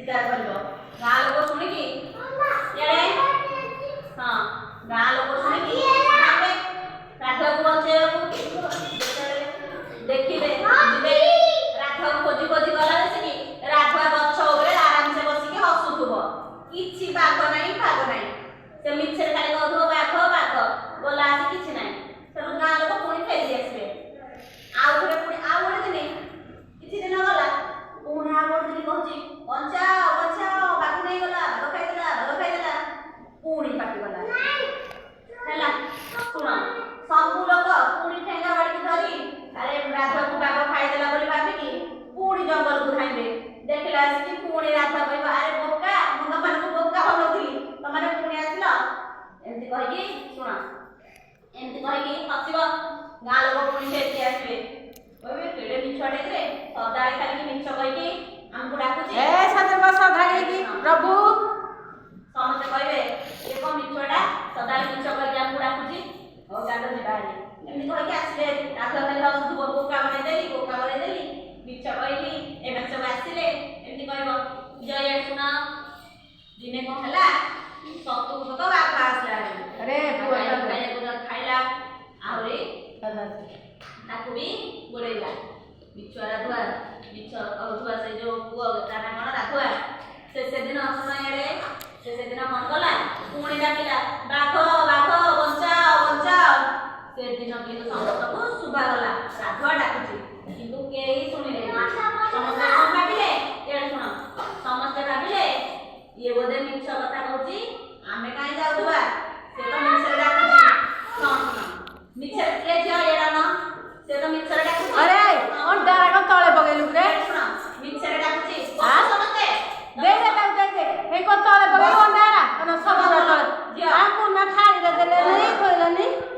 ଚିତ୍କାର କରିବ। ଗାଁ ଲୋକ ଶୁଣିକି ଏଡ଼େ ହଁ ଗାଁ ଲୋକ ଶୁଣିକି ରାଧାକୁ ବଞ୍ଚେଇବାକୁ ଦେଖିବେ ଯିବେ। ରାଧାକୁ ଖୋଜି ଖୋଜି ଗଲା ଆସିକି ରାଧା ଗଛ ଉପରେ ଆରାମସେ ବସିକି ହସୁଥିବ। କିଛି ବାଘ ନାହିଁ ଭାଗ ନାହିଁ। ସେ ମିଛରେ ଖାଲି କହୁଥିବ ବାଘ ବାଘ, ଗଲା ଆସି କିଛି ନାହିଁ। ତେଣୁ ଗାଁ ଲୋକ ପୁଣି ଫେରି ଆସିବେ। ଆଉ ଥରେ ପୁଣି ଆଉ ଗୋଟେ ଦିନ କିଛି ଦିନ ଗଲା ପୁଣି ଆଉ ଗୋଟେ ଦିନ କହୁଛି ବଞ୍ଚାଅ ବଞ୍ଚାଅ, ବାଘ ନେଇଗଲା, ବାଘ ଖାଇଦେଲା, ବାଘ ଖାଇଦେଲା। ପୁଣି ପାଟିଗଲା ହେଲା। ଶୁଣ, ସବୁ ଲୋକ ପୁଣି ଠେଙ୍ଗା ବାଡ଼ିକି ଧରି ଆରେ ରାଧାକୁ ବାଘ ଖାଇଦେଲା ବୋଲି ଭାବିକି ପୁଣି ଜଙ୍ଗଲକୁ ଧାଇଁବେ। ଦେଖିଲା ଆସିକି ପୁଣି ରାଧା କହିବ ଆରେ ବୋକା, ମୁଁ ତମମାନଙ୍କୁ ବୋକା ବନଉଥିଲି, ତମମାନେ ପୁଣି ଆସିଲ। ଏମିତି କହିକି ଶୁଣ, ଏମିତି କହିକି ହସିବ। ଗାଁ ଲୋକ ପୁଣି ଫେରିକି ଆସିବେ। କହିବେ କେଡ଼େ ମିଛୁଆଟେ ରେ, ସଦାବେଳେ ଖାଲି ମିଛ କହିକି ଆମକୁ ଡାକୁଛି। ପ୍ରଭୁ ସମସ୍ତେ କହିବେ ଇଏ କ'ଣ ମିଛୁଆଟା, ସଦାବେଳେ ମିଛ କହିକି ଆମକୁ ଡାକୁଛି। ହଉ ଚାଲ ଯିବା ଆଜି। ଏମିତି କହିକି ଆସିଲେ। ରାଧା ଖାଲି ହସୁଥିବ ବୋକା ବନେଇଦେଲି, ବୋକା ବନେଇଦେଲି, ମିଛ କହିଲି, ଏମାନେ ସବୁ ଆସିଲେ। ଏମିତି କହିବ। ଜୟ ଶୁଣ, ଦିନେ କ'ଣ ହେଲା, ସତୁକୁ ସତ ବାଘ ଆସିଲା। ଖାଇବାକୁ ଖାଇଲା, ଆହୁରି ତାକୁ ବି ଗୋଡ଼େଇଲା। ମିଛୁଆ ରାଧୁଆ, ମିଛ କହୁଥିବା ସେ ଯୋଉ ପୁଅ ତା ନା କ'ଣ ରାଧୁଆ, ସେ ସେଦିନ ସମୟରେ ସେ ସେଦିନ କ'ଣ କଲା, ପୁଣି ଡାକିଲା ବାଘ ବାଘ ବଞ୍ଚାଅ ବଞ୍ଚାଅ। ସେଦିନ କିନ୍ତୁ ସମସ୍ତଙ୍କୁ ଶୁଭାଗଲା ରାଧୁଆ ଡାକୁଛି, କିନ୍ତୁ କେହି ଶୁଣିଲେନି। ସମସ୍ତେ କ'ଣ ଭାବିଲେ, ଏଇଟା ଶୁଣ, ସମସ୍ତେ ଭାବିଲେ ଇଏ ବୋଧେ ମିଛ କଥା କହୁଛି, ଆମେ କାହିଁ ଯାଉଥିବା, ସେ ତ ମିଛରେ ଡାକୁଛି। ଶୁଣ ଶୁଣ, ମିଛରେ କିଏ ଝିଅ ଏଡ଼ାନ, ସେ ତ ମିଛରେ